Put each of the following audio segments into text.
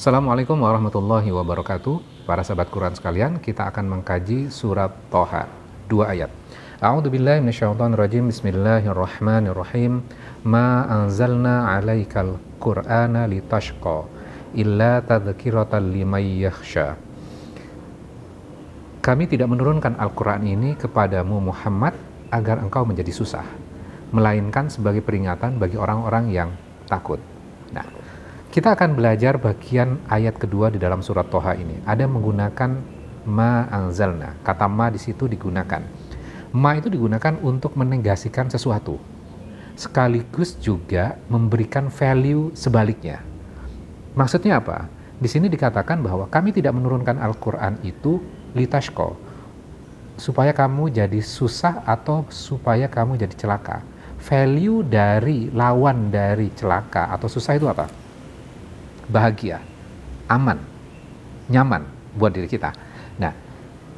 Assalamualaikum warahmatullahi wabarakatuh. Para sahabat Quran sekalian, kita akan mengkaji surat Thaha, 2 ayat. A'udzubillahi minasyaitonirrajim. Bismillahirrahmanirrahim. Ma anzalna 'alaikal Qur'ana litashqa illa tadhkiratan liman yakhsha. Kami tidak menurunkan Al-Quran ini kepadamu Muhammad agar engkau menjadi susah, melainkan sebagai peringatan bagi orang-orang yang takut. Nah, kita akan belajar bagian ayat kedua di dalam surat Thaha ini. Ada menggunakan ma anzalna. Kata ma di situ digunakan. Ma itu digunakan untuk menegasikan sesuatu, sekaligus juga memberikan value sebaliknya. Maksudnya apa? Di sini dikatakan bahwa kami tidak menurunkan Al-Quran itu litashqa, supaya kamu jadi susah atau supaya kamu jadi celaka. Value dari lawan dari celaka atau susah itu apa? Bahagia, aman, nyaman buat diri kita. Nah,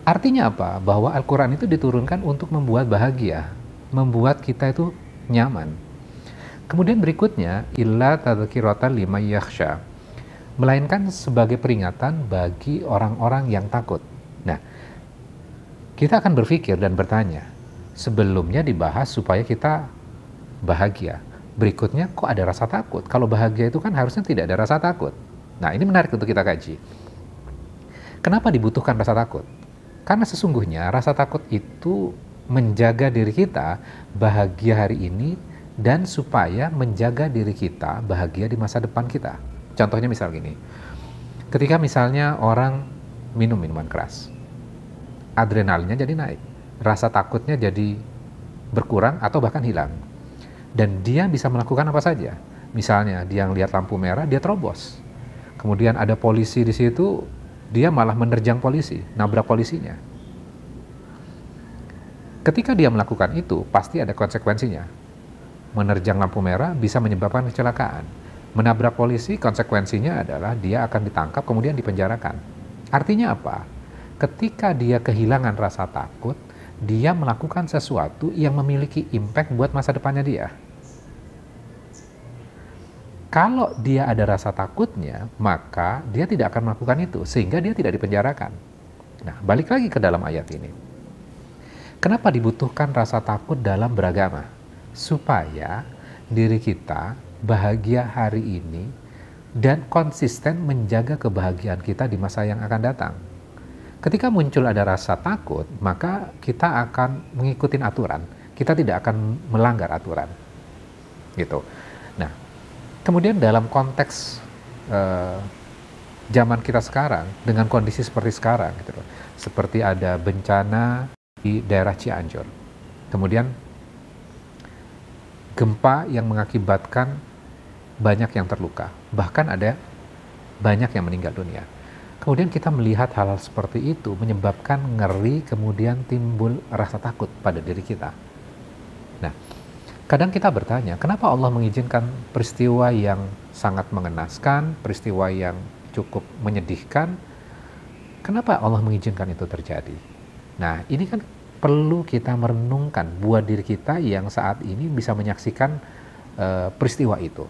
artinya apa? Bahwa Al-Quran itu diturunkan untuk membuat bahagia, membuat kita itu nyaman. Kemudian berikutnya, illa tadhkiratan liman yakhsha, melainkan sebagai peringatan bagi orang-orang yang takut. Nah, kita akan berpikir dan bertanya, sebelumnya dibahas supaya kita bahagia. Berikutnya kok ada rasa takut? Kalau bahagia itu kan harusnya tidak ada rasa takut. Nah, ini menarik untuk kita kaji. Kenapa dibutuhkan rasa takut? Karena sesungguhnya rasa takut itu menjaga diri kita bahagia hari ini dan supaya menjaga diri kita bahagia di masa depan kita. Contohnya misal gini, ketika misalnya orang minum minuman keras, adrenalinnya jadi naik, rasa takutnya jadi berkurang atau bahkan hilang. Dan dia bisa melakukan apa saja. Misalnya dia lihat lampu merah, dia terobos. Kemudian ada polisi di situ, dia malah menerjang polisi, nabrak polisinya. Ketika dia melakukan itu, pasti ada konsekuensinya. Menerjang lampu merah bisa menyebabkan kecelakaan. Menabrak polisi, konsekuensinya adalah dia akan ditangkap kemudian dipenjarakan. Artinya apa? Ketika dia kehilangan rasa takut, dia melakukan sesuatu yang memiliki impact buat masa depannya dia. Kalau dia ada rasa takutnya, maka dia tidak akan melakukan itu, sehingga dia tidak dipenjarakan. Nah, balik lagi ke dalam ayat ini. Kenapa dibutuhkan rasa takut dalam beragama? Supaya diri kita bahagia hari ini dan konsisten menjaga kebahagiaan kita di masa yang akan datang. Ketika muncul ada rasa takut, maka kita akan mengikuti aturan. Kita tidak akan melanggar aturan. Gitu. Nah, kemudian dalam konteks zaman kita sekarang, dengan kondisi seperti sekarang, gitu loh, seperti ada bencana di daerah Cianjur, kemudian gempa yang mengakibatkan banyak yang terluka, bahkan ada banyak yang meninggal dunia. Kemudian kita melihat hal-hal seperti itu menyebabkan ngeri, kemudian timbul rasa takut pada diri kita. Nah, kadang kita bertanya, kenapa Allah mengizinkan peristiwa yang sangat mengenaskan, peristiwa yang cukup menyedihkan? Kenapa Allah mengizinkan itu terjadi? Nah, ini kan perlu kita merenungkan buat diri kita yang saat ini bisa menyaksikan peristiwa itu.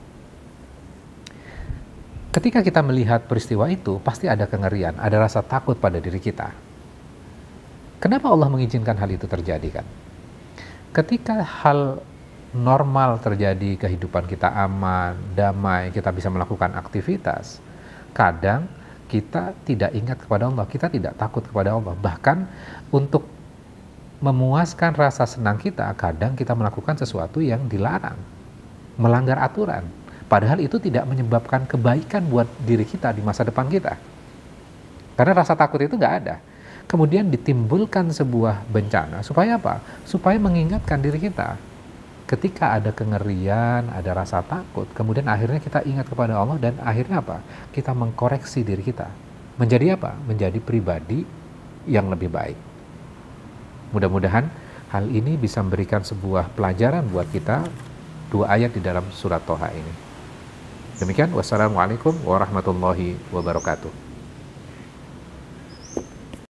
Ketika kita melihat peristiwa itu, pasti ada kengerian, ada rasa takut pada diri kita. Kenapa Allah mengizinkan hal itu terjadi kan? Ketika hal normal terjadi, kehidupan kita aman, damai, kita bisa melakukan aktivitas, kadang kita tidak ingat kepada Allah, kita tidak takut kepada Allah. Bahkan untuk memuaskan rasa senang kita, kadang kita melakukan sesuatu yang dilarang, melanggar aturan. Padahal itu tidak menyebabkan kebaikan buat diri kita di masa depan kita. Karena rasa takut itu nggak ada. Kemudian ditimbulkan sebuah bencana. Supaya apa? Supaya mengingatkan diri kita. Ketika ada kengerian, ada rasa takut, kemudian akhirnya kita ingat kepada Allah dan akhirnya apa? Kita mengkoreksi diri kita. Menjadi apa? Menjadi pribadi yang lebih baik. Mudah-mudahan hal ini bisa memberikan sebuah pelajaran buat kita, 2 ayat di dalam surat Thaha ini. Demikian, wassalamualaikum warahmatullahi wabarakatuh.